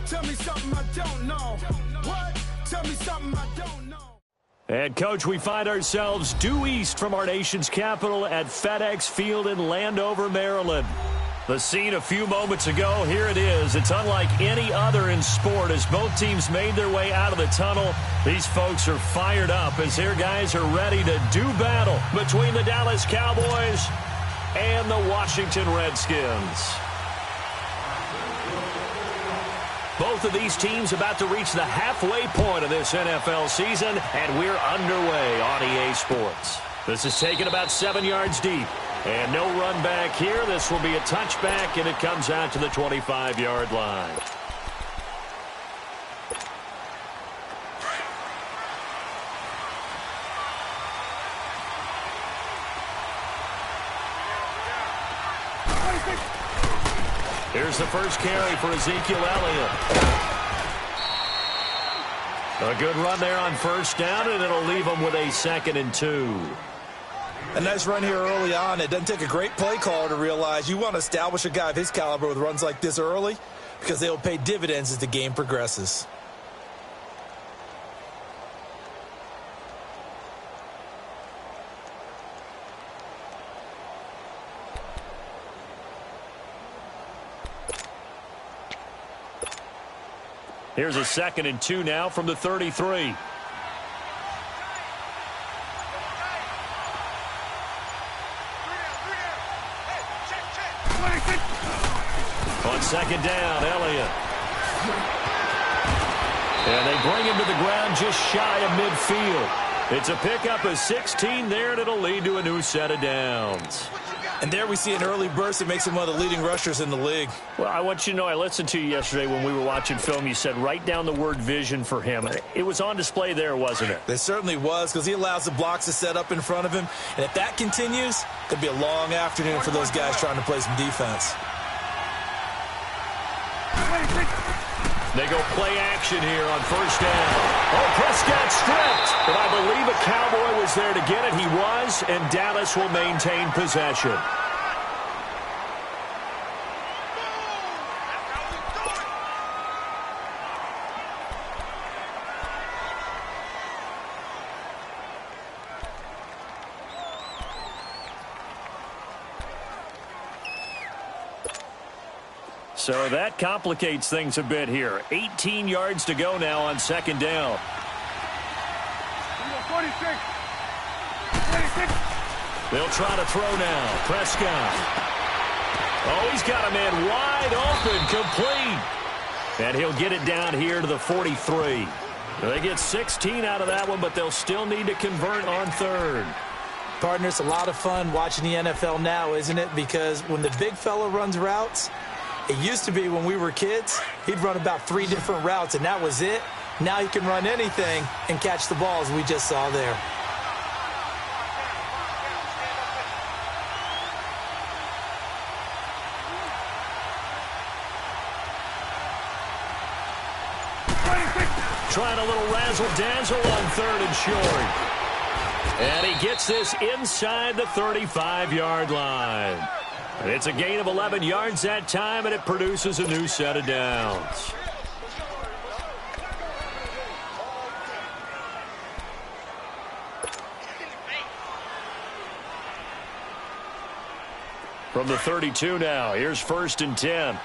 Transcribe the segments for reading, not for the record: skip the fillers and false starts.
Tell me something I don't know. What? Tell me something I don't know. And, Coach, we find ourselves due east from our nation's capital at FedEx Field in Landover, Maryland. The scene a few moments ago, here it is. It's unlike any other in sport as both teams made their way out of the tunnel. These folks are fired up as their guys are ready to do battle between the Dallas Cowboys and the Washington Redskins. Both of these teams about to reach the halfway point of this NFL season, and we're underway on EA Sports. This is taken about 7 yards deep. And no run back here. This will be a touchback, and it comes out to the 25-yard line. Here's the first carry for Ezekiel Elliott. A good run there on first down, and it'll leave them with a 2nd and 2. A nice run here early on. It doesn't take a great play caller to realize you want to establish a guy of his caliber with runs like this early because they will pay dividends as the game progresses. Here's a 2nd and 2 now from the 33. On 2nd down, Elliott. And they bring him to the ground just shy of midfield. It's a pickup of 16 there, and it'll lead to a new set of downs. And there we see an early burst that makes him one of the leading rushers in the league. Well, I want you to know, I listened to you yesterday when we were watching film. You said write down the word vision for him. It was on display there, wasn't it? It certainly was, because he allows the blocks to set up in front of him. And if that continues, it could be a long afternoon for those guys trying to play some defense. They go play action here on first down. Oh, Prescott stripped. But I believe a Cowboy was there to get it. He was, and Dallas will maintain possession. So that complicates things a bit here. 18 yards to go now on 2nd down. 46. They'll try to throw now. Prescott. Oh, he's got a man wide open, complete. And he'll get it down here to the 43. They get 16 out of that one, but they'll still need to convert on 3rd. Partner, it's a lot of fun watching the NFL now, isn't it? Because when the big fella runs routes, it used to be when we were kids, he'd run about 3 different routes, and that was it. Now he can run anything and catch the balls we just saw there. Trying a little razzle-dazzle on 3rd and short. And he gets this inside the 35-yard line. And it's a gain of 11 yards that time, and it produces a new set of downs. From the 32 now, here's 1st and 10.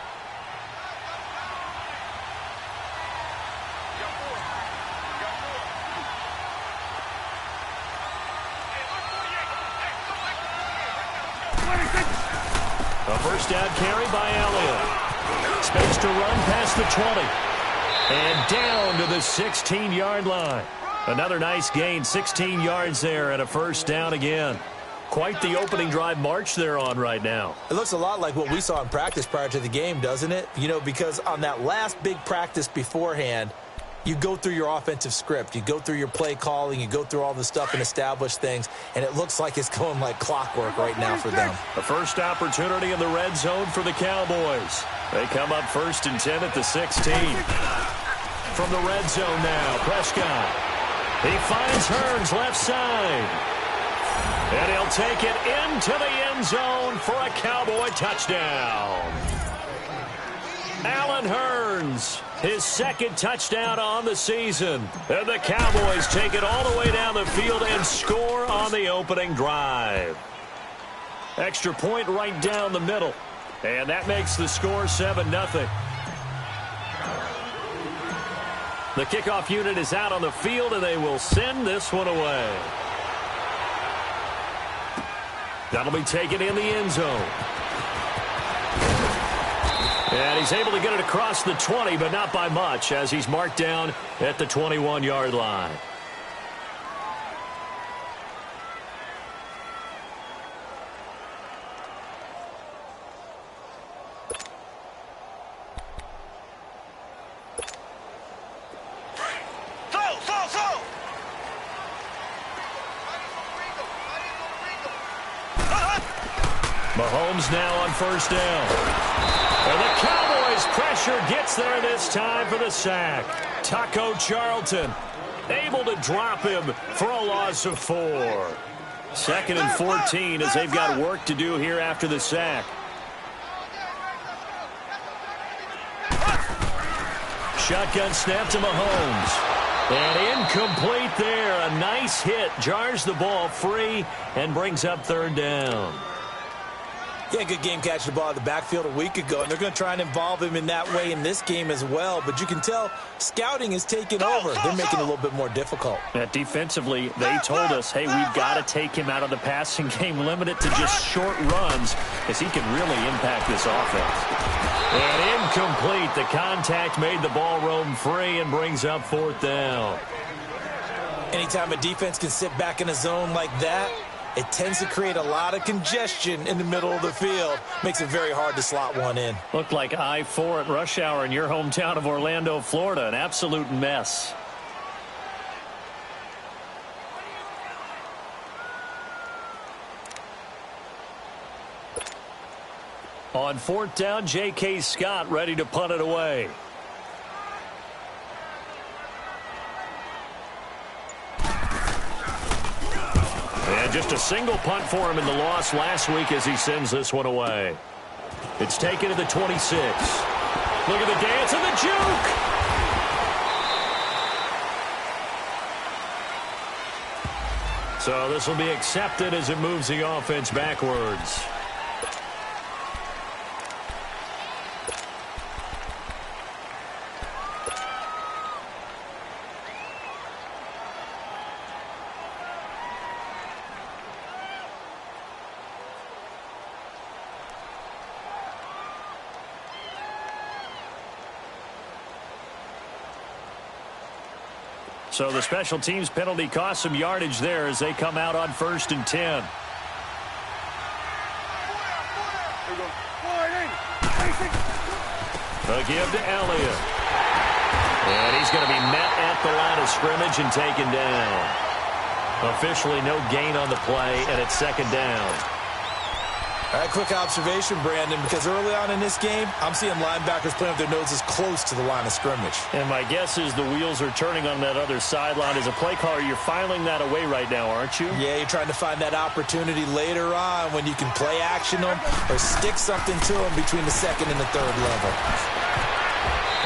A first down carry by Elliott. Space to run past the 20. And down to the 16-yard line. Another nice gain, 16 yards there, and a first down again. Quite the opening drive march they're on right now. It looks a lot like what we saw in practice prior to the game, doesn't it? You know, because on that last big practice beforehand, you go through your offensive script. You go through your play calling. You go through all the stuff and establish things. And it looks like it's going like clockwork right now for them. The first opportunity in the red zone for the Cowboys. They come up 1st and 10 at the 16. From the red zone now, Prescott. He finds Hearns left side. And he'll take it into the end zone for a Cowboy touchdown. Allen Hurns, his second touchdown on the season. And the Cowboys take it all the way down the field and score on the opening drive. Extra point right down the middle. And that makes the score 7-0. The kickoff unit is out on the field, and they will send this one away. That'll be taken in the end zone. And he's able to get it across the 20, but not by much, as he's marked down at the 21-yard line. Mahomes now on first down. And the Cowboys pressure gets there this time for the sack. Taco Charlton able to drop him for a loss of 4. 2nd and 14 as they've got work to do here after the sack. Shotgun snap to Mahomes. And incomplete there. A nice hit. Jars the ball free and brings up 3rd down. Yeah, good game catching the ball in the backfield a week ago, and they're going to try and involve him in that way in this game as well. But you can tell scouting is taking over. They're making it a little bit more difficult. Defensively, they told us, hey, we've got to take him out of the passing game, limit it to just short runs, as he can really impact this offense. And incomplete. The contact made the ball roam free and brings up 4th down. Anytime a defense can sit back in a zone like that, it tends to create a lot of congestion in the middle of the field. Makes it very hard to slot one in. Looked like I-4 at rush hour in your hometown of Orlando, Florida. An absolute mess. On 4th down, J.K. Scott ready to punt it away. And just a single punt for him in the loss last week as he sends this one away. It's taken to the 26. Look at the dance and the juke. So this will be accepted as it moves the offense backwards. So the special teams penalty cost some yardage there as they come out on 1st and 10. A give to Elliott. And he's going to be met at the line of scrimmage and taken down. Officially no gain on the play, and it's 2nd down. All right, quick observation, Brandon, because early on in this game, I'm seeing linebackers playing with their noses close to the line of scrimmage. And my guess is the wheels are turning on that other sideline. As a play caller, you're filing that away right now, aren't you? Yeah, you're trying to find that opportunity later on when you can play action them or stick something to them between the 2nd and the 3rd level.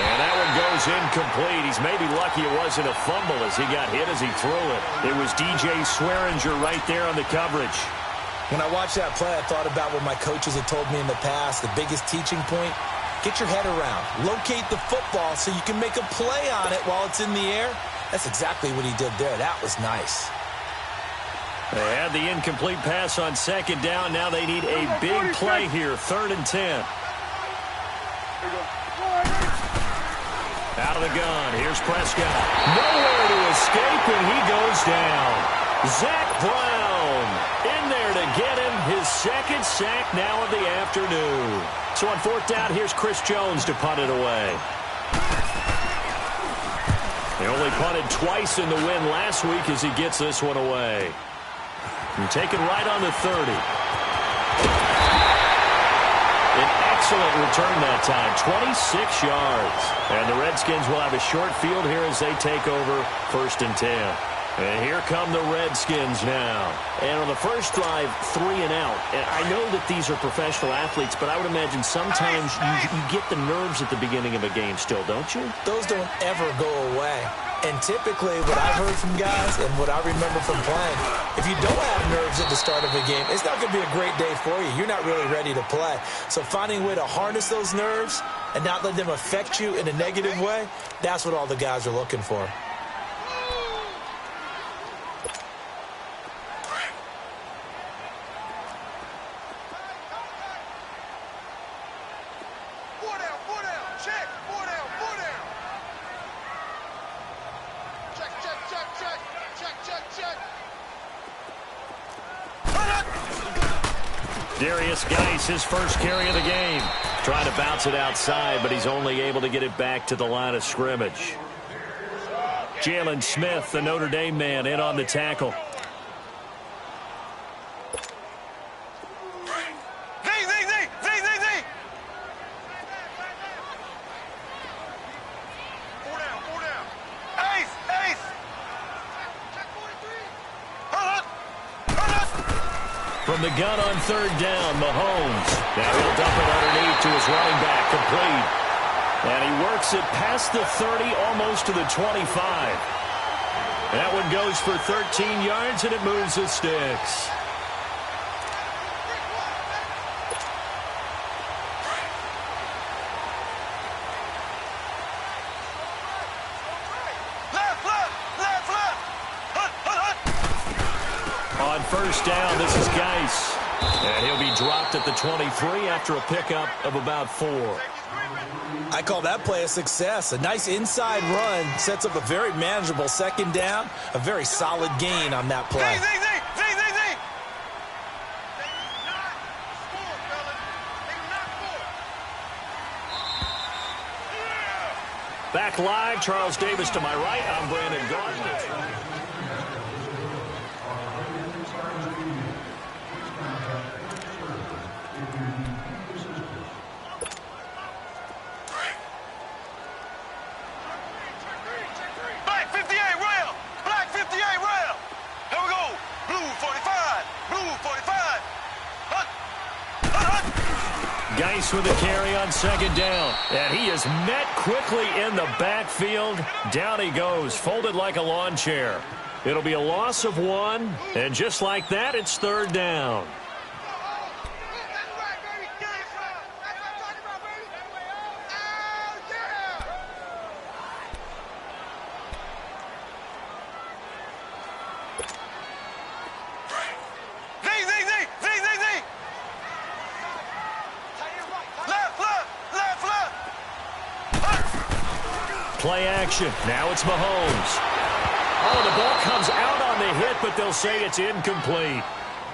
And that one goes incomplete. He's maybe lucky it wasn't a fumble as he got hit as he threw it. It was DJ Swearinger right there on the coverage. When I watched that play, I thought about what my coaches had told me in the past. The biggest teaching point, get your head around. Locate the football so you can make a play on it while it's in the air. That's exactly what he did there. That was nice. They had the incomplete pass on 2nd down. Now they need a big play here. 3rd and 10. Out of the gun. Here's Prescott. Nowhere to escape, and he goes down. Zach Brown in there to get him his 2nd sack now of the afternoon. So on 4th down, here's Chris Jones to punt it away. They only punted twice in the win last week as he gets this one away. And taken right on the 30. An excellent return that time, 26 yards. And the Redskins will have a short field here as they take over 1st and 10. And here come the Redskins now. And on the first drive, 3 and out. And I know that these are professional athletes, but I would imagine sometimes you get the nerves at the beginning of a game still, don't you? Those don't ever go away. And typically what I've heard from guys and what I remember from playing, if you don't have nerves at the start of a game, it's not going to be a great day for you. You're not really ready to play. So finding a way to harness those nerves and not let them affect you in a negative way, that's what all the guys are looking for. His first carry of the game. Trying to bounce it outside, but he's only able to get it back to the line of scrimmage. Jalen Smith, the Notre Dame man, in on the tackle. From the gun on third down, Mahomes. Now he'll dump it underneath to his running back, complete. And he works it past the 30, almost to the 25. That one goes for 13 yards, and it moves the sticks. First down, this is Geis. And he'll be dropped at the 23 after a pickup of about 4. I call that play a success. A nice inside run sets up a very manageable second down. A very solid gain on that play. Back live, Charles Davis to my right. I'm Brandon Gardner. Geis with a carry on second down. And he is met quickly in the backfield. Down he goes, folded like a lawn chair. It'll be a loss of 1. And just like that, it's third down. Play action. Now it's Mahomes. Oh, the ball comes out on the hit, but they'll say it's incomplete.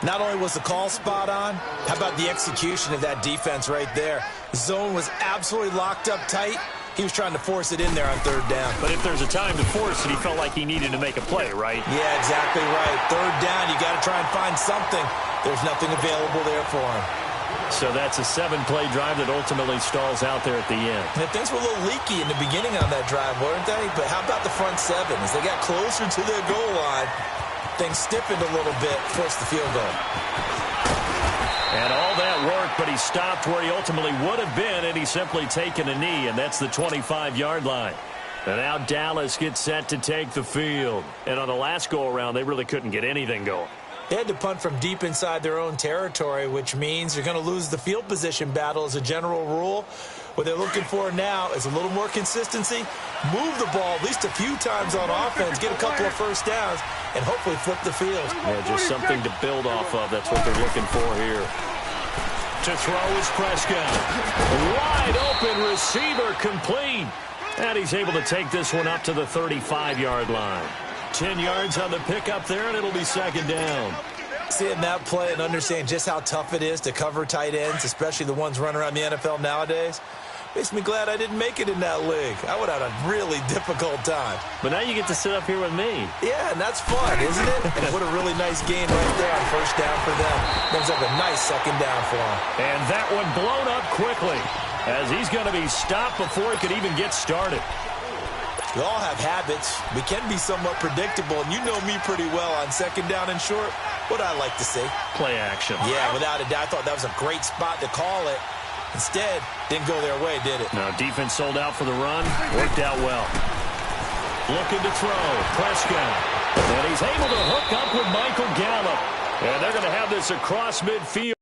Not only was the call spot on, how about the execution of that defense right there? The zone was absolutely locked up tight. He was trying to force it in there on third down. But if there's a time to force it, he felt like he needed to make a play, right? Yeah, exactly right. Third down, you got to try and find something. There's nothing available there for him. So that's a 7-play drive that ultimately stalls out there at the end. And things were a little leaky in the beginning on that drive, weren't they? But how about the front 7? As they got closer to their goal line, things stiffened a little bit, forced the field goal. And all that worked, but he stopped where he ultimately would have been, and he's simply taken a knee, and that's the 25-yard line. And now Dallas gets set to take the field. And on the last go-around, they really couldn't get anything going. They had to punt from deep inside their own territory, which means you're going to lose the field position battle as a general rule. What they're looking for now is a little more consistency, move the ball at least a few times on offense, get a couple of first downs, and hopefully flip the field. Yeah, just something to build off of. That's what they're looking for here. To throw is Prescott. Wide open receiver, complete. And he's able to take this one up to the 35-yard line. 10 yards on the pickup there, and it'll be second down. Seeing that play and understanding just how tough it is to cover tight ends, especially the ones running around the NFL nowadays, makes me glad I didn't make it in that league. I would have had a really difficult time. But now you get to sit up here with me. Yeah, and that's fun, isn't it? And what a really nice game right there on first down for them. Brings up a nice second down for them. And that one blown up quickly as he's going to be stopped before he could even get started. We all have habits. We can be somewhat predictable, and you know me pretty well on second down and short. What I like to see. Play action. Yeah, without a doubt. I thought that was a great spot to call it. Instead, didn't go their way, did it? No, defense sold out for the run. Worked out well. Looking to throw. Prescott. And he's able to hook up with Michael Gallup. And they're going to have this across midfield.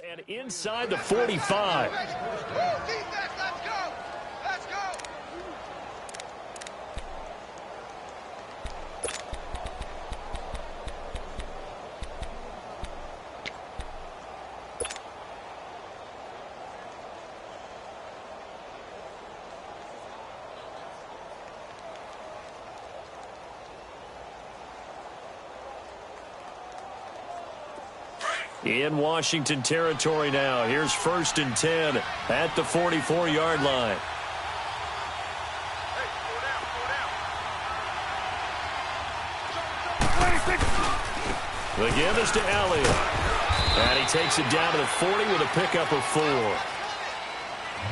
And inside the 45. In Washington territory now. Here's 1st and 10 at the 44-yard line. The give is to Elliott. And he takes it down to the 40 with a pickup of 4.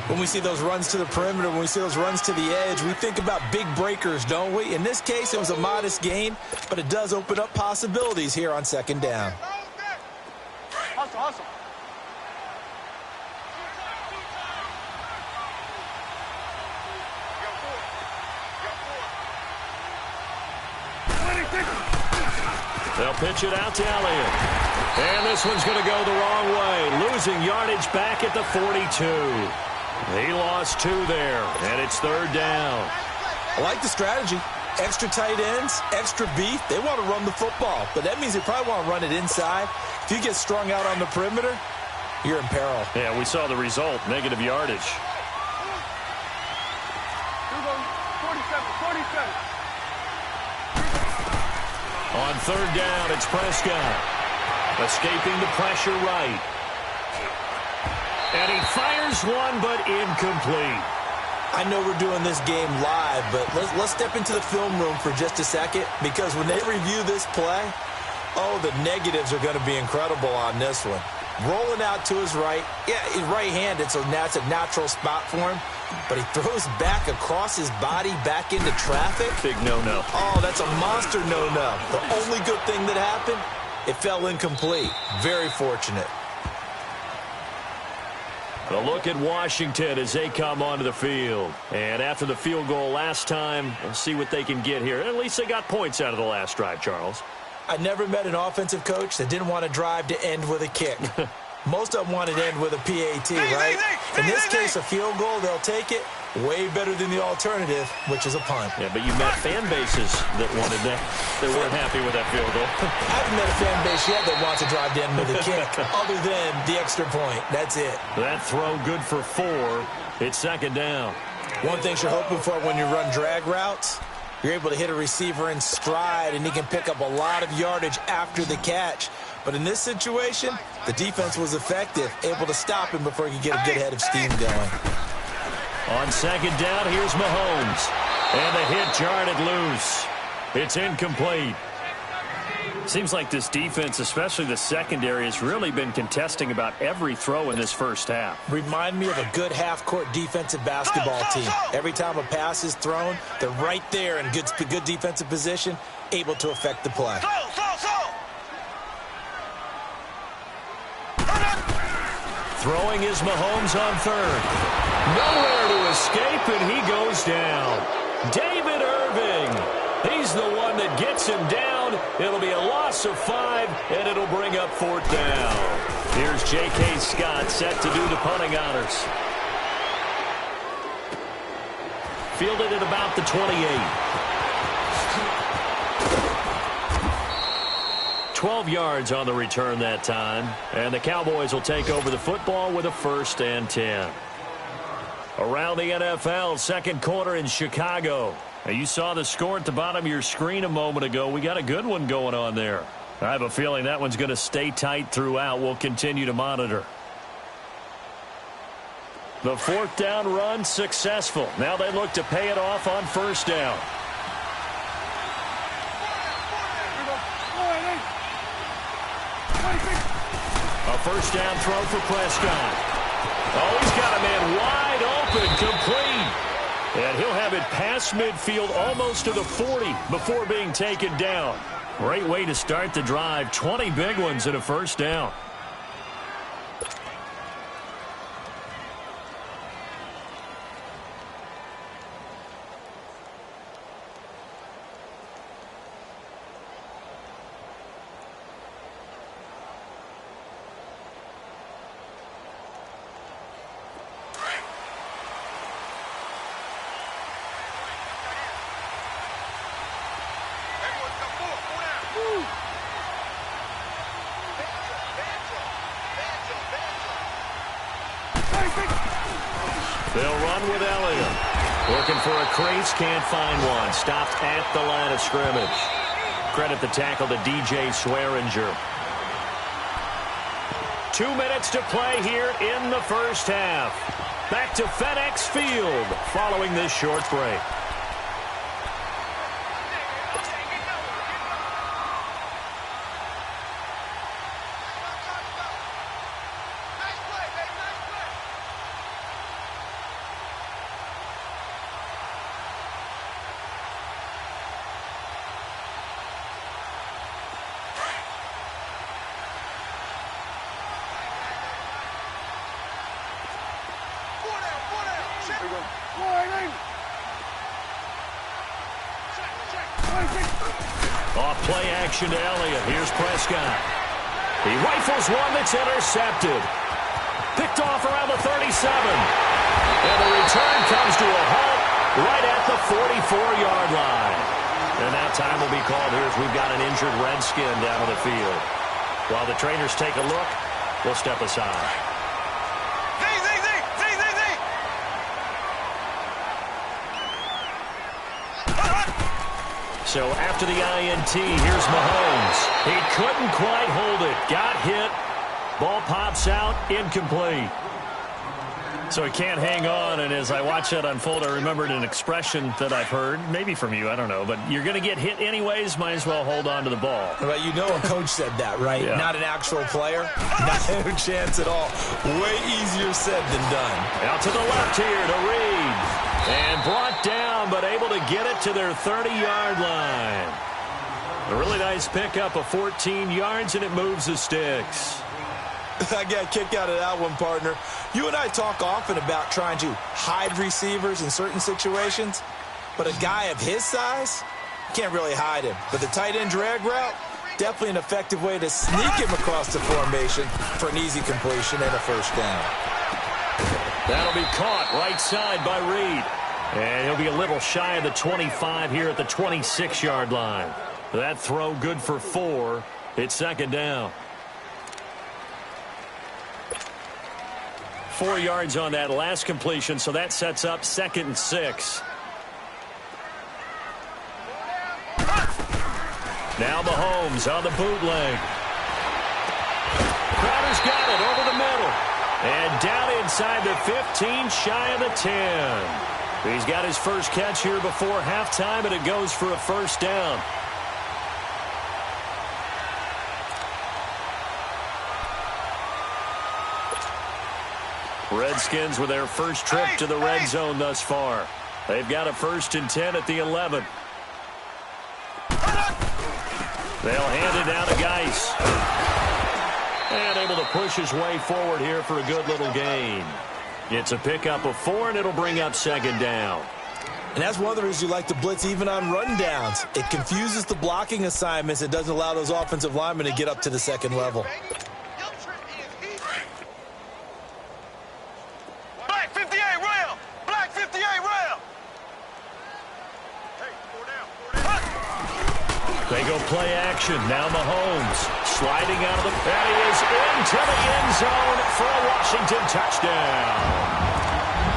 When we see those runs to the perimeter, when we see those runs to the edge, we think about big breakers, don't we? In this case, it was a modest gain, but it does open up possibilities here on second down. Hustle. They'll pitch it out to Elliott. And this one's going to go the wrong way. Losing yardage back at the 42. He lost 2 there, and it's 3rd down. I like the strategy. Extra tight ends, extra beef. They want to run the football, but that means they probably want to run it inside. If you get strung out on the perimeter, you're in peril. Yeah, we saw the result, negative yardage. 47. On 3rd down, it's Prescott. Escaping the pressure right. And he fires one, but incomplete. I know we're doing this game live, but let's step into the film room for just a second, because when they review this play, oh, the negatives are going to be incredible on this one. Rolling out to his right. Yeah, he's right-handed, so that's a natural spot for him. But he throws back across his body back into traffic. Big no-no. Oh, that's a monster no-no. The only good thing that happened, it fell incomplete. Very fortunate. A look at Washington as they come onto the field. And after the field goal last time, we'll see what they can get here. At least they got points out of the last drive, Charles. I never met an offensive coach that didn't want to drive to end with a kick. Most of them wanted to end with a PAT, right? In this case, a field goal, they'll take it. Way better than the alternative, which is a punt. Yeah, but you met fan bases that wanted that. They weren't happy with that field goal. I haven't met a fan base yet that wants to drive to end with a kick, other than the extra point. That's it. That throw good for 4. It's 2nd down. One thing you're hoping for when you run drag routes, you're able to hit a receiver in stride, and he can pick up a lot of yardage after the catch. But in this situation, the defense was effective, able to stop him before he could get a good head of steam going. On 2nd down, here's Mahomes. And the hit jarred loose. It's incomplete. Seems like this defense, especially the secondary, has really been contesting about every throw in this first half. Remind me of a good half-court defensive basketball team. Every time a pass is thrown, they're right there in good defensive position, able to affect the play. Throwing is Mahomes on 3rd. Nowhere to escape, and he goes down. David Irving. He's the one that gets him down. It'll be a loss of 5, and it'll bring up 4th down. Here's J.K. Scott set to do the punting honors. Fielded at about the 28. 12 yards on the return that time. And the Cowboys will take over the football with a 1st and 10. Around the NFL, second quarter in Chicago. Now, you saw the score at the bottom of your screen a moment ago. We got a good one going on there. I have a feeling that one's going to stay tight throughout. We'll continue to monitor. The 4th down run successful. Now they look to pay it off on 1st down. A 1st down throw for Prescott. Oh, he's got a man wide open, complete. And he'll have it past midfield almost to the 40 before being taken down. Great way to start the drive. 20 big ones and a 1st down. They'll run with Elliott. Looking for a crease, can't find one. Stopped at the line of scrimmage. Credit the tackle to DJ Swearinger. 2 minutes to play here in the 1st half. Back to FedEx Field following this short break. Off play action to Elliott. Here's Prescott. He rifles one that's intercepted. Picked off around the 37. And the return comes to a halt right at the 44-yard line. And that time will be called here as we've got an injured Redskin down on the field. While the trainers take a look, we'll step aside. So after the INT, here's Mahomes. He couldn't quite hold it. Got hit. Ball pops out. Incomplete. So he can't hang on, and as I watch that unfold, I remembered an expression that I've heard, maybe from you, I don't know, but you're going to get hit anyways, might as well hold on to the ball. Well, you know a coach said that, right? Yeah. Not an actual player. Not a chance at all. Way easier said than done. Out to the left here to Reed. And brought down, but able to get it to their 30-yard line. A really nice pickup of 14 yards, and it moves the sticks. I got a kick out of that one, partner. You and I talk often about trying to hide receivers in certain situations, but a guy of his size, can't really hide him. But the tight end drag route, definitely an effective way to sneak him across the formation for an easy completion and a 1st down. That'll be caught right side by Reed. And he'll be a little shy of the 25 here at the 26-yard line. That throw good for 4. It's 2nd down. 4 yards on that last completion, so that sets up 2nd and 6. Now Mahomes on the bootleg. Crowder's got it over the middle. And down inside the 15, shy of the 10. He's got his first catch here before halftime, and it goes for a 1st down. Redskins with their first trip to the red zone thus far. They've got a 1st and 10 at the 11. They'll hand it down to Geis. And able to push his way forward here for a good little gain. It's a pickup of 4, and it'll bring up 2nd down. And that's one of the reasons you like to blitz even on rundowns. It confuses the blocking assignments. It doesn't allow those offensive linemen to get up to the 2nd level. Black 58 rail! Black 58 rail! go play action. Now Mahomes sliding out of the pen. He is into the end zone for a Washington touchdown.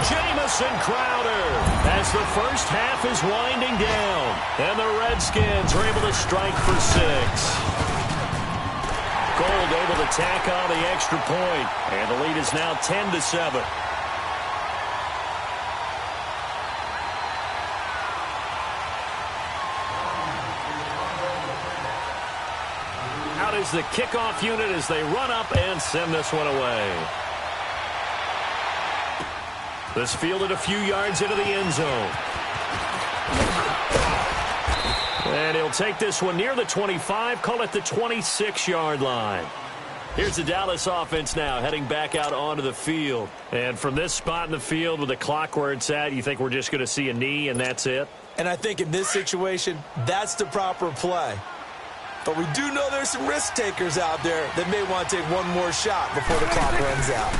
Jamison Crowder as the first half is winding down. And the Redskins are able to strike for 6. Gold able to tack on the extra point. And the lead is now 10-7. Out is the kickoff unit as they run up and send this one away. This fielded a few yards into the end zone. And he'll take this one near the 25, call it the 26-yard line. Here's the Dallas offense now heading back out onto the field. And from this spot in the field with the clock where it's at, you think we're just going to see a knee and that's it? And I think in this situation, that's the proper play. But we do know there's some risk takers out there that may want to take one more shot before the clock runs out.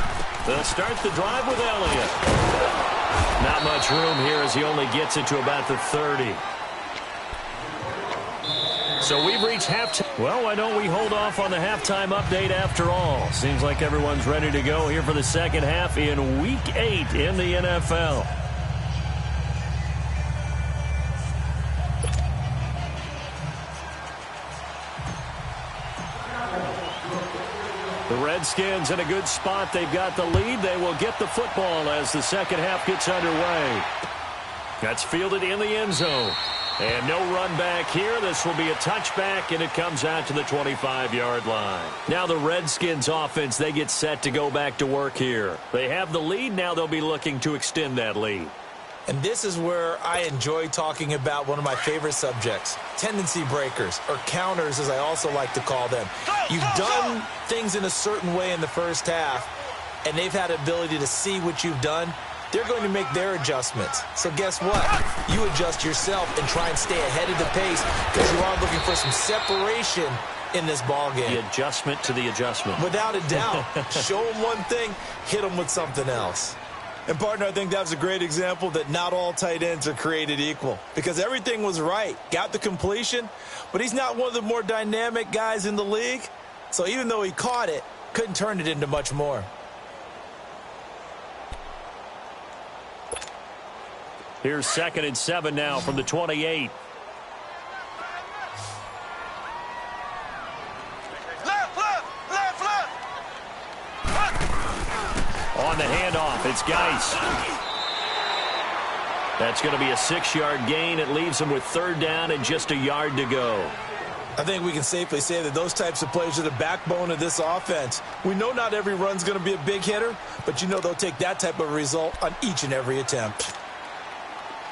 They'll start the drive with Elliott. Not much room here as he only gets it to about the 30. So we've reached halftime. Well, why don't we hold off on the halftime update after all? Seems like everyone's ready to go here for the second half in Week 8 in the NFL. The Redskins in a good spot. They've got the lead. They will get the football as the second half gets underway. That's fielded in the end zone. And no run back here. This will be a touchback, and it comes out to the 25-yard line. Now the Redskins offense, they get set to go back to work here. They have the lead. Now they'll be looking to extend that lead. And this is where I enjoy talking about one of my favorite subjects, tendency breakers, or counters as I also like to call them. You've done things in a certain way in the first half, and they've had the ability to see what you've done. They're going to make their adjustments. So guess what? You adjust yourself and try and stay ahead of the pace because you are looking for some separation in this ballgame. The adjustment to the adjustment. Without a doubt. Show them one thing, hit them with something else. And, partner, I think that's a great example that not all tight ends are created equal because everything was right. Got the completion, but he's not one of the more dynamic guys in the league. So even though he caught it, couldn't turn it into much more. Here's 2nd and 7 now from the 28. On the handoff, it's Geis. That's going to be a 6-yard gain. It leaves him with 3rd down and just a yard to go. I think we can safely say that those types of plays are the backbone of this offense. We know not every run's going to be a big hitter, but you know they'll take that type of result on each and every attempt.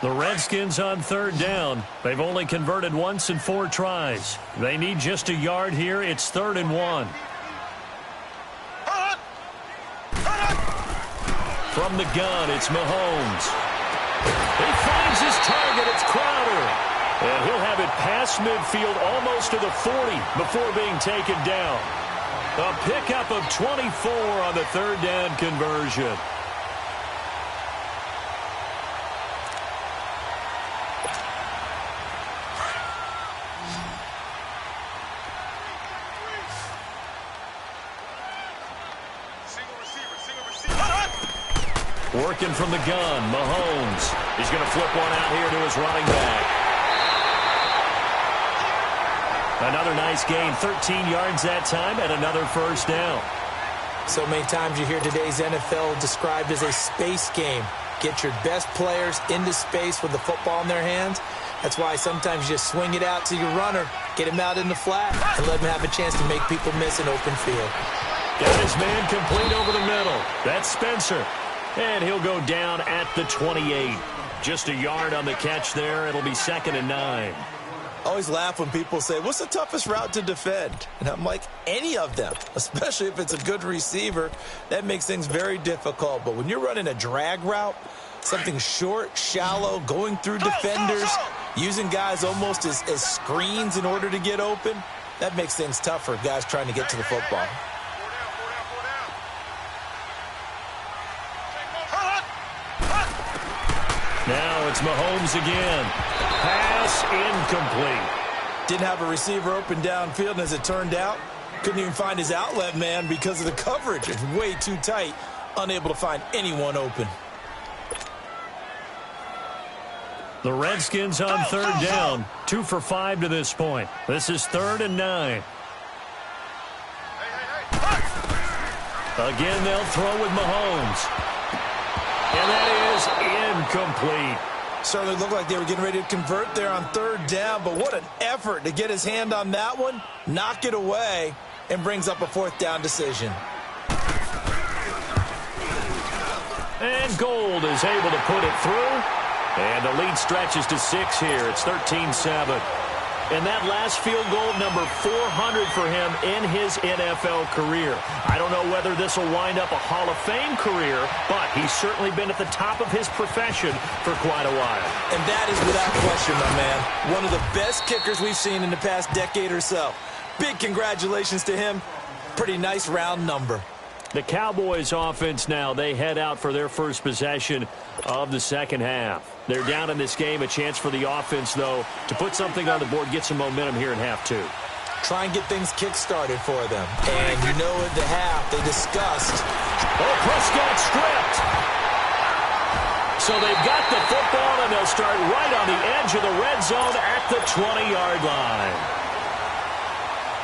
The Redskins on 3rd down. They've only converted once in 4 tries. They need just a yard here. It's 3rd and 1. From the gun, it's Mahomes. He finds his target. It's Crowder. And he'll have it past midfield almost to the 40 before being taken down. A pickup of 24 on the 3rd down conversion. Working from the gun, Mahomes. He's going to flip one out here to his running back. Another nice gain, 13 yards that time, and another 1st down. So many times you hear today's NFL described as a space game. Get your best players into space with the football in their hands. That's why sometimes you just swing it out to your runner, get him out in the flat, and let him have a chance to make people miss an open field. Got his man complete over the middle. That's Spencer. And he'll go down at the 28. Just a yard on the catch there. It'll be 2nd and 9. I always laugh when people say, what's the toughest route to defend? And I'm like, any of them, especially if it's a good receiver. That makes things very difficult. But when you're running a drag route, something short, shallow, going through defenders, using guys almost as screens in order to get open, that makes things tough for guys trying to get to the football. Now it's Mahomes again. Pass incomplete. Didn't have a receiver open downfield, and as it turned out, couldn't even find his outlet man because of the coverage. It's way too tight, unable to find anyone open. The Redskins on third down, 2 for 5 to this point. This is 3rd and 9. Again, they'll throw with Mahomes. And that is incomplete. Certainly looked like they were getting ready to convert there on 3rd down, but what an effort to get his hand on that one, knock it away, and brings up a 4th down decision. And Gold is able to put it through. And the lead stretches to 6 here. It's 13-7. And that last field goal, number 400 for him in his NFL career. I don't know whether this will wind up a Hall of Fame career, but he's certainly been at the top of his profession for quite a while. And that is without question, my man, one of the best kickers we've seen in the past decade or so. Big congratulations to him. Pretty nice round number. The Cowboys offense now, they head out for their first possession of the second half. They're down in this game. A chance for the offense, though, to put something on the board, get some momentum here in half 2. Try and get things kick-started for them. And you know at the half, they discussed. Oh, Prescott stripped. So they've got the football, and they'll start right on the edge of the red zone at the 20-yard line.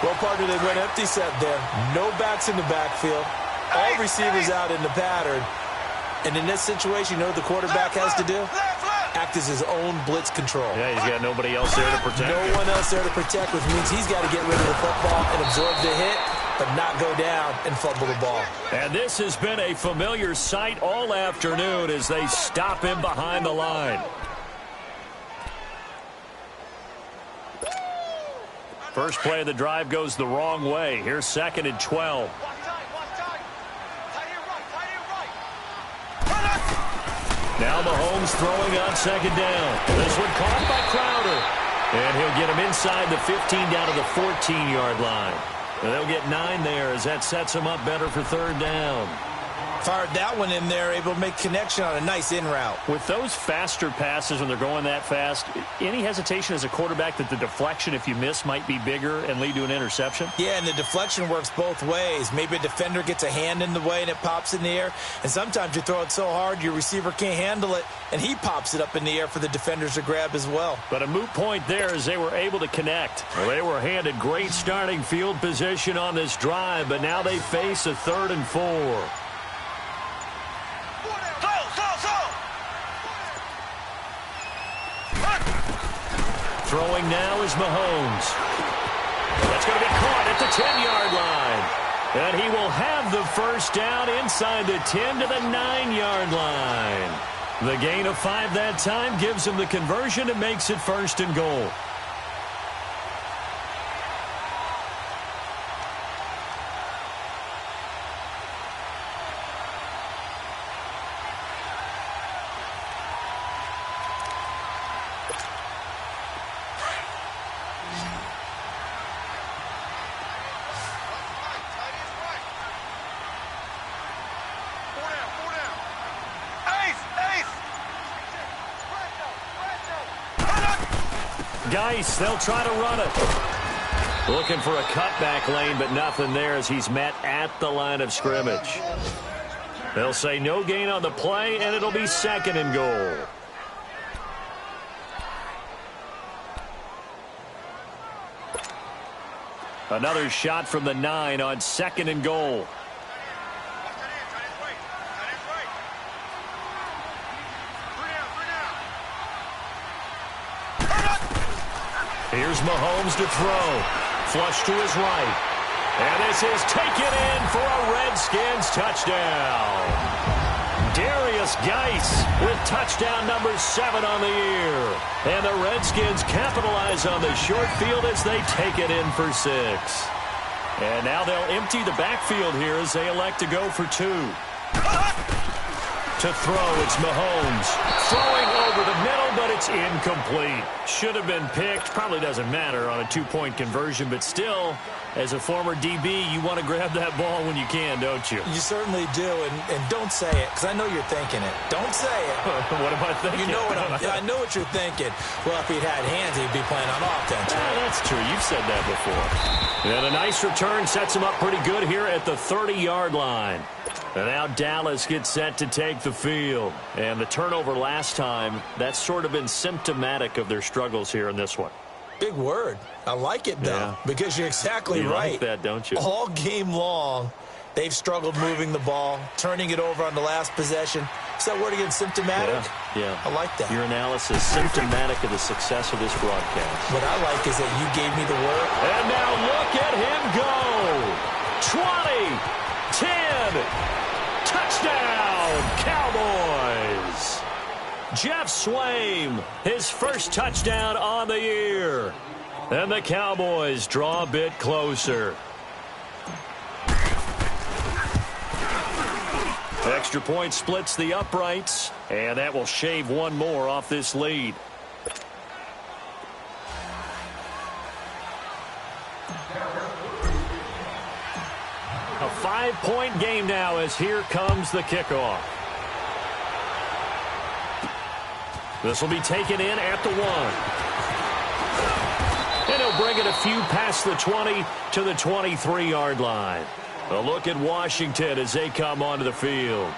Well, partner, they went empty set there. No backs in the backfield. All receivers out in the pattern. And in this situation, you know what the quarterback has to do? Act as his own blitz control. Yeah, he's got nobody else there to protect. No one else there to protect, which means he's got to get rid of the football and absorb the hit, but not go down and fumble the ball. And this has been a familiar sight all afternoon as they stop him behind the line. First play of the drive goes the wrong way. Here's 2nd and 12. Now Mahomes throwing on 2nd down. This one caught by Crowder. And he'll get him inside the 15 down to the 14-yard line. And they'll get 9 there as that sets him up better for 3rd down. Fired that one in there, able to make connection on a nice in route. With those faster passes when they're going that fast, any hesitation as a quarterback that the deflection, if you miss, might be bigger and lead to an interception? Yeah, and the deflection works both ways. Maybe a defender gets a hand in the way and it pops in the air. And sometimes you throw it so hard your receiver can't handle it, and he pops it up in the air for the defenders to grab as well. But a moot point there as they were able to connect. Well, they were handed great starting field position on this drive, but now they face a 3rd and 4. Throwing now is Mahomes. That's going to be caught at the 10-yard line. And he will have the first down inside the 10 to the 9-yard line. The gain of 5 that time gives him the conversion and makes it 1st and goal. Geis, they'll try to run it. Looking for a cutback lane, but nothing there as he's met at the line of scrimmage. They'll say no gain on the play, and it'll be 2nd and goal. Another shot from the 9 on 2nd and goal. Here's Mahomes to throw. Flush to his right. And this is taken in for a Redskins touchdown. Darius Geis with touchdown number 7 on the year. And the Redskins capitalize on the short field as they take it in for 6. And now they'll empty the backfield here as they elect to go for 2. To throw, it's Mahomes. Throwing over the middle, but it's incomplete. Should have been picked. Probably doesn't matter on a two-point conversion, but still, as a former DB, you want to grab that ball when you can, don't you? You certainly do, and don't say it, because I know you're thinking it. Don't say it. What am I thinking? You know what I know what you're thinking. Well, if he'd had hands, he'd be playing on offense. Yeah, that's true. You've said that before. And a nice return sets him up pretty good here at the 30-yard line. And now Dallas gets set to take the field. And the turnover last time, that's sort of been symptomatic of their struggles here in this one. Big word. I like it, though, because you're exactly right. You like that, don't you? All game long, they've struggled moving the ball, turning it over on the last possession. Is that word again, symptomatic? Yeah. I like that. Your analysis, symptomatic of the success of this broadcast. What I like is that you gave me the word. And now look at him go. 20, 10. Touchdown, Cowboys! Jeff Swaim, his first touchdown on the year. And the Cowboys draw a bit closer. Extra point splits the uprights, and that will shave one more off this lead. A 5-point game now as here comes the kickoff. This will be taken in at the 1. And he'll bring it a few past the 20 to the 23-yard line. A look at Washington as they come onto the field.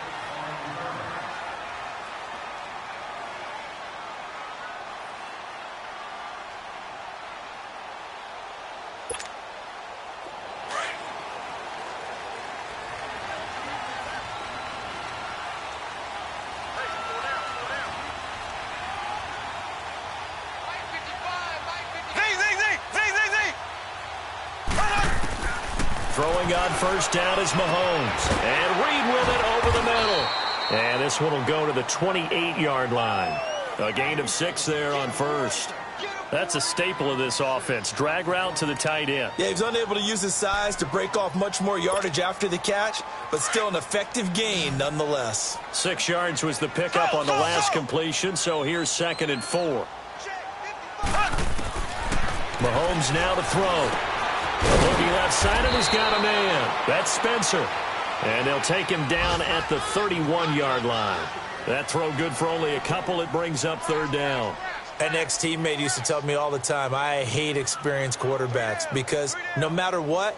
Throwing on first down is Mahomes. And Reed with it over the middle. And this one will go to the 28-yard line. A gain of 6 there on first. That's a staple of this offense. Drag route to the tight end. Yeah, he's unable to use his size to break off much more yardage after the catch, but still an effective gain nonetheless. 6 yards was the pickup on the last completion, so here's 2nd and 4. Mahomes now to throw. Looking left side, and he's got a man. That's Spencer. And they'll take him down at the 31-yard line. That throw good for only a couple. It brings up 3rd down. An ex-teammate used to tell me all the time, I hate experienced quarterbacks because no matter what,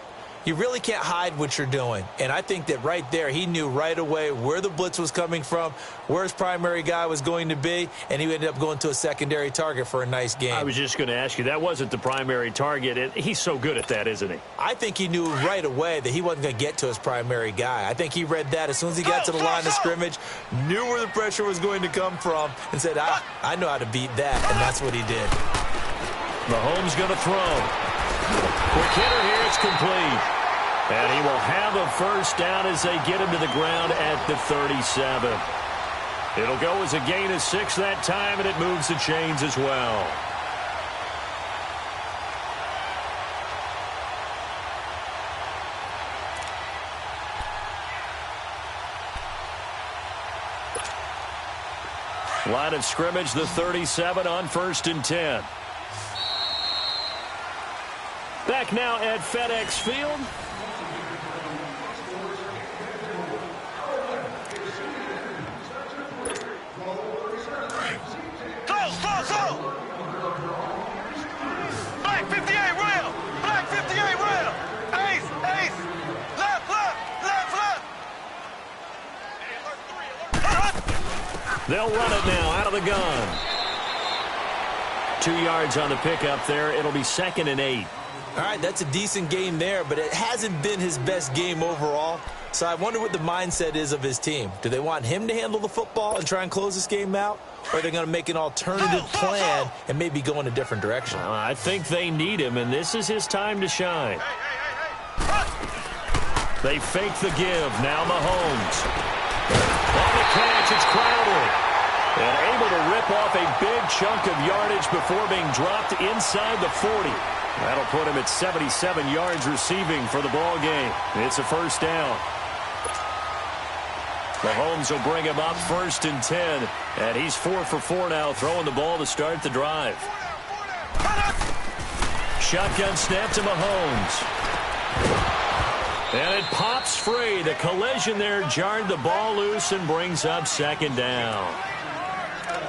you really can't hide what you're doing. And I think that right there, he knew right away where the blitz was coming from, where his primary guy was going to be, and he ended up going to a secondary target for a nice game. I was just going to ask you, that wasn't the primary target. He's so good at that, isn't he? I think he knew right away that he wasn't going to get to his primary guy. I think he read that as soon as he got to the line of scrimmage, knew where the pressure was going to come from, and said, I know how to beat that, and that's what he did. Mahomes going to throw. Quick hitter here, it's complete. And he will have a first down as they get him to the ground at the 37. It'll go as a gain of 6 that time, and it moves the chains as well. Line of scrimmage, the 37 on 1st and 10. Back now at FedEx Field. Black 58 rail! Black 58 rail! Ace! Ace! Left, left! Left, left! They'll run it now out of the gun. 2 yards on the pickup there. It'll be 2nd and 8. All right, that's a decent game there, but it hasn't been his best game overall. So I wonder what the mindset is of his team. Do they want him to handle the football and try and close this game out? Or are they going to make an alternative plan and maybe go in a different direction? I think they need him, and this is his time to shine. They fake the give. Now Mahomes. On the catch, it's Crowder. And able to rip off a big chunk of yardage before being dropped inside the 40. That'll put him at 77 yards receiving for the ball game. It's a first down. Mahomes will bring him up 1st and 10. And he's 4 for 4 now, throwing the ball to start the drive. Shotgun snap to Mahomes. And it pops free. The collision there jarred the ball loose and brings up 2nd down.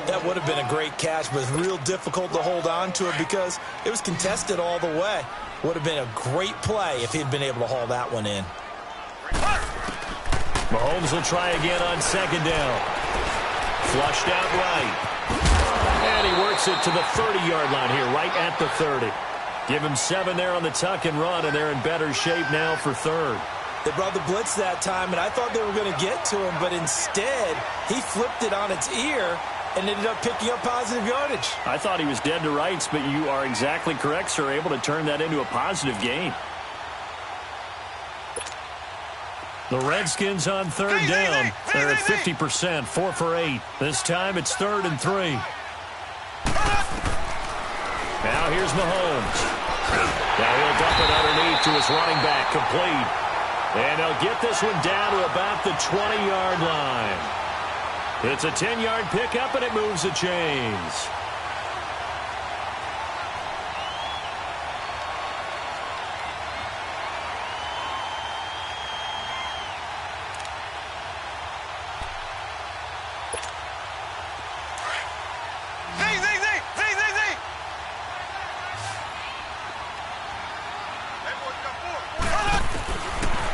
That would have been a great catch, but it's real difficult to hold on to it because it was contested all the way. Would have been a great play if he'd been able to haul that one in. Mahomes will try again on 2nd down. Flushed out right. And he works it to the 30-yard line here, right at the 30. Give him 7 there on the tuck and run, and they're in better shape now for 3rd. They brought the blitz that time, and I thought they were going to get to him, but instead he flipped it on its ear and ended up picking up positive yardage. I thought he was dead to rights, but you are exactly correct, sir, able to turn that into a positive gain. The Redskins on 3rd down. They're at 50%, 4 for 8. This time it's 3rd and 3. Now here's Mahomes. Now he'll dump it underneath to his running back, complete. And they'll get this one down to about the 20-yard line. It's a 10-yard pickup, and it moves the chains.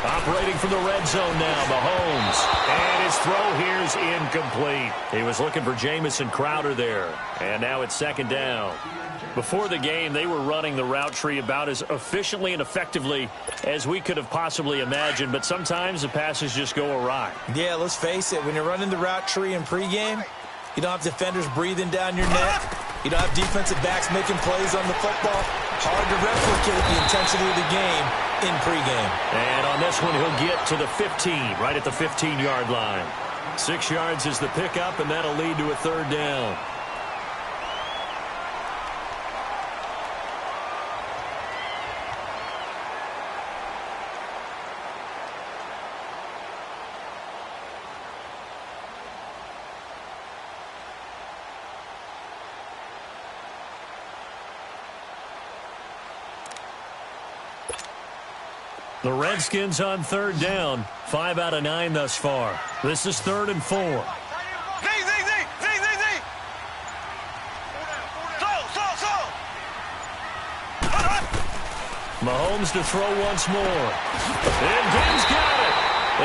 Operating from the red zone now, Mahomes. And his throw here is incomplete. He was looking for Jamison Crowder there. And now it's 2nd down. Before the game, they were running the route tree about as efficiently and effectively as we could have possibly imagined. But sometimes the passes just go awry. Yeah, let's face it. When you're running the route tree in pregame, you don't have defenders breathing down your neck. You don't have defensive backs making plays on the football. Hard to replicate the intensity of the game in pregame. And on this one, he'll get to the 15, right at the 15-yard line. 6 yards is the pickup, and that'll lead to a 3rd down. The Redskins on 3rd down. 5 out of 9 thus far. This is 3rd and 4. Mahomes to throw once more. And Gibbs got it.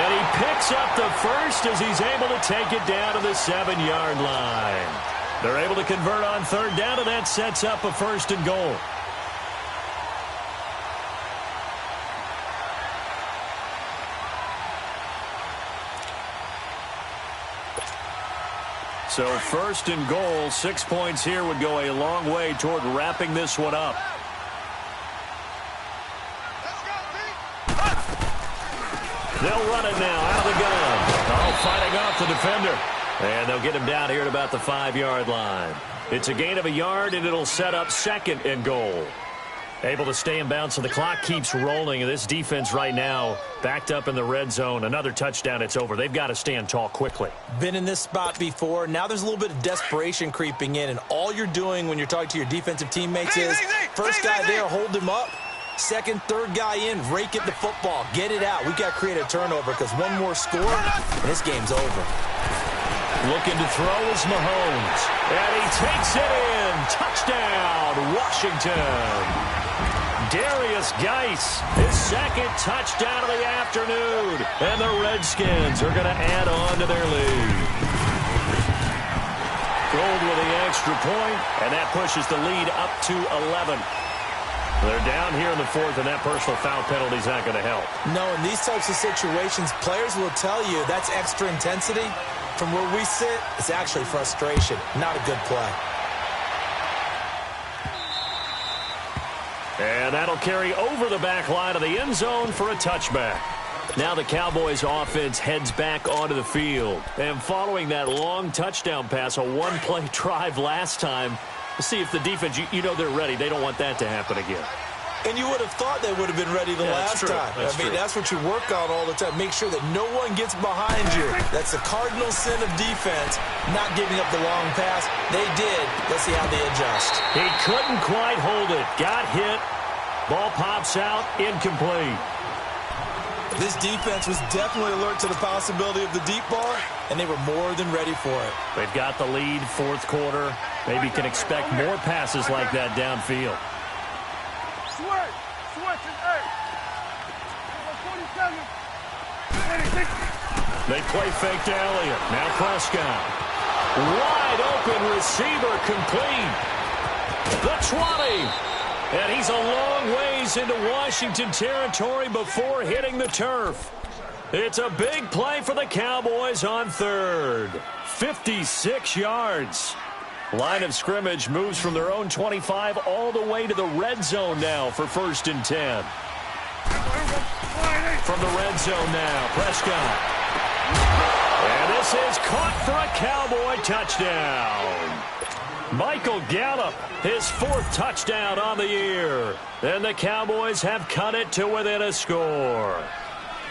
And he picks up the first as he's able to take it down to the 7-yard line. They're able to convert on 3rd down, and that sets up a 1st and goal. So 1st and goal, 6 points here would go a long way toward wrapping this one up. They'll run it now out of the gun. Oh, fighting off the defender. And they'll get him down here at about the 5-yard line. It's a gain of a yard, and it'll set up 2nd and goal. Able to stay in bounds, so the clock keeps rolling. And this defense right now backed up in the red zone. Another touchdown, it's over. They've got to stand tall quickly. Been in this spot before. Now there's a little bit of desperation creeping in. And all you're doing when you're talking to your defensive teammates is first guy there, hold him up. Second, third guy in, rake at the football. Get it out. We've got to create a turnover because one more score, and this game's over. Looking to throw is Mahomes. And he takes it in. Touchdown, Washington. Darius Geis, his 2nd touchdown of the afternoon. And the Redskins are going to add on to their lead. Gold with the extra point, and that pushes the lead up to 11. They're down here in the 4th, and that personal foul penalty is not going to help. No, in these types of situations, players will tell you that's extra intensity. From where we sit, it's actually frustration. Not a good play. And that'll carry over the back line of the end zone for a touchback. Now the Cowboys offense heads back onto the field. And following that long touchdown pass, a one-play drive last time, we'll see if the defense, you know they're ready. They don't want that to happen again. And you would have thought they would have been ready the last time. I mean, that's what you work on all the time. Make sure that no one gets behind you. That's the cardinal sin of defense, not giving up the long pass. They did. Let's see how they adjust. He couldn't quite hold it. Got hit. Ball pops out. Incomplete. This defense was definitely alert to the possibility of the deep ball, and they were more than ready for it. They've got the lead, fourth quarter. Maybe can expect more passes like that downfield. They play fake to Elliott. Now Prescott. Wide open receiver complete. The 20. And he's a long ways into Washington territory before hitting the turf. It's a big play for the Cowboys on third. 56 yards. Line of scrimmage moves from their own 25 all the way to the red zone now for 1st and 10. From the red zone now, Prescott. And this is caught for a Cowboy touchdown. Michael Gallup, his 4th touchdown on the year. And the Cowboys have cut it to within a score.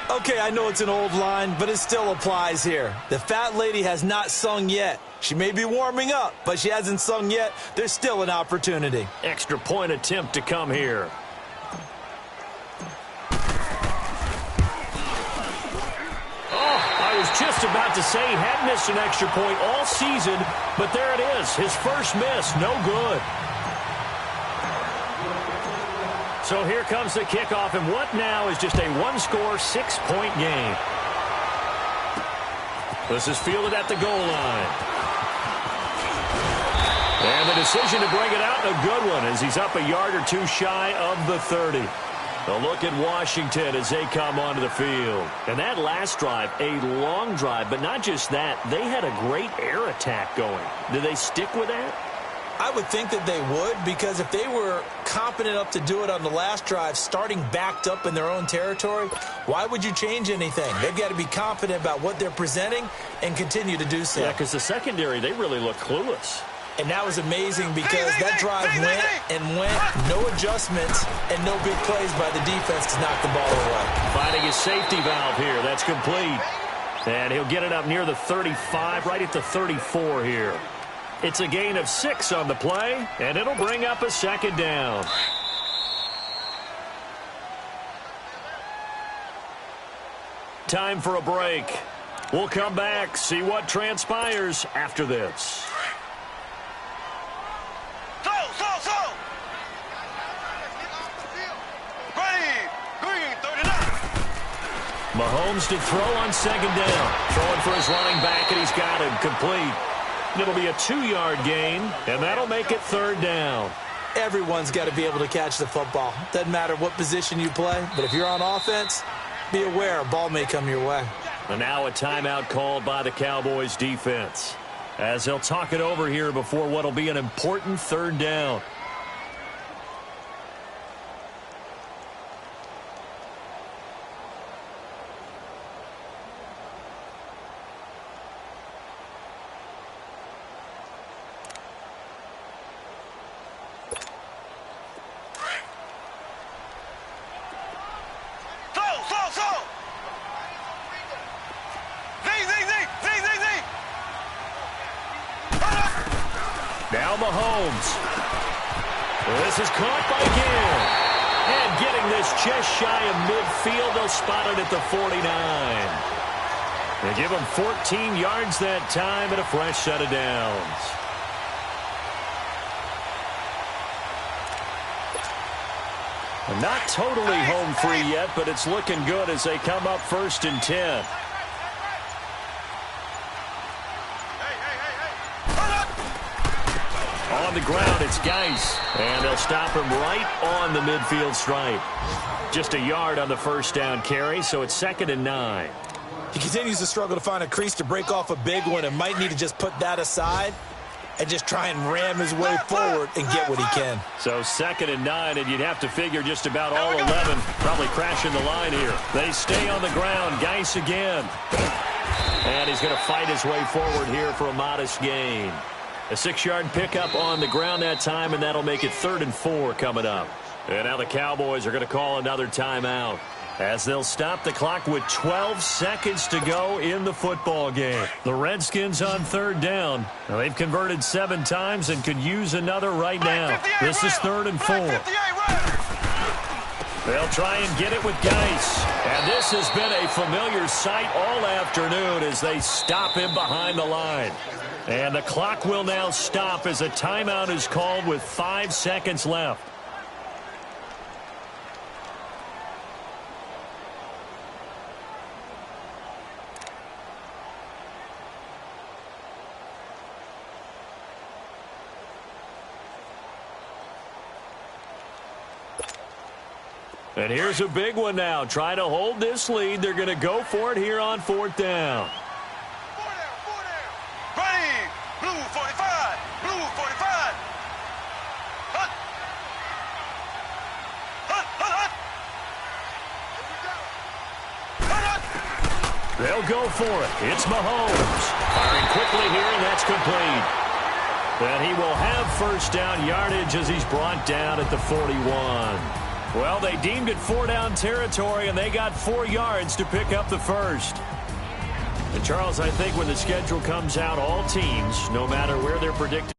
Okay, I know it's an old line, but it still applies here. The fat lady has not sung yet. She may be warming up, but she hasn't sung yet. There's still an opportunity. Extra point attempt to come here. I was just about to say he had missed an extra point all season, but there it is. His first miss, no good. So here comes the kickoff, and what now is just a one-score, 6-point game. This is fielded at the goal line. And the decision to bring it out, a good one, as he's up a yard or two shy of the 30. A look at Washington as they come onto the field. And that last drive, a long drive, but not just that. They had a great air attack going. Do they stick with that? I would think that they would, because if they were confident enough to do it on the last drive, starting backed up in their own territory, why would you change anything? They've got to be confident about what they're presenting and continue to do so. Yeah, because the secondary, they really look clueless. And that was amazing because that drive went and went, no adjustments and no big plays by the defense to knock the ball away. Finding his safety valve here. That's complete. And he'll get it up near the 35, right at the 34 here. It's a gain of 6 on the play, and it'll bring up a 2nd down. Time for a break. We'll come back, see what transpires after this. Mahomes to throw on 2nd down. Throwing for his running back, and he's got him complete. It'll be a 2-yard gain, and that'll make it 3rd down. Everyone's got to be able to catch the football. Doesn't matter what position you play, but if you're on offense, be aware a ball may come your way. And now a timeout called by the Cowboys defense, as they'll talk it over here before what'll be an important 3rd down. Now Mahomes. This is caught by Gill. And getting this just shy of midfield, they'll spot it at the 49. They give him 14 yards that time and a fresh set of downs. Not totally home free yet, but it's looking good as they come up 1st and 10. On the ground, it's Geis. And they'll stop him right on the midfield stripe. Just a yard on the 1st down carry, so it's 2nd and 9. He continues to struggle to find a crease to break off a big one and might need to just put that aside and just try and ram his way forward and get what he can. So 2nd and 9, and you'd have to figure just about all 11 probably crashing the line here. They stay on the ground. Geis again. And he's going to fight his way forward here for a modest gain. A 6-yard pickup on the ground that time, and that'll make it 3rd and 4 coming up. And now the Cowboys are going to call another timeout as they'll stop the clock with 12 seconds to go in the football game. The Redskins on third down. Now, they've converted 7 times and could use another right now. This is 3rd and 4. They'll try and get it with Geis. And this has been a familiar sight all afternoon as they stop him behind the line. And the clock will now stop as a timeout is called with 5 seconds left. And here's a big one now. Trying to hold this lead. They're going to go for it here on 4th down. 4 down. Ready. Blue 45. Blue 45. Hunt. Hunt, hunt, hunt. Hunt, hunt. They'll go for it. It's Mahomes. Firing quickly here, and that's complete. And he will have first down yardage as he's brought down at the 41. Well, they deemed it 4-down territory, and they got 4 yards to pick up the first. And, Charles, I think when the schedule comes out, all teams, no matter where they're predicted,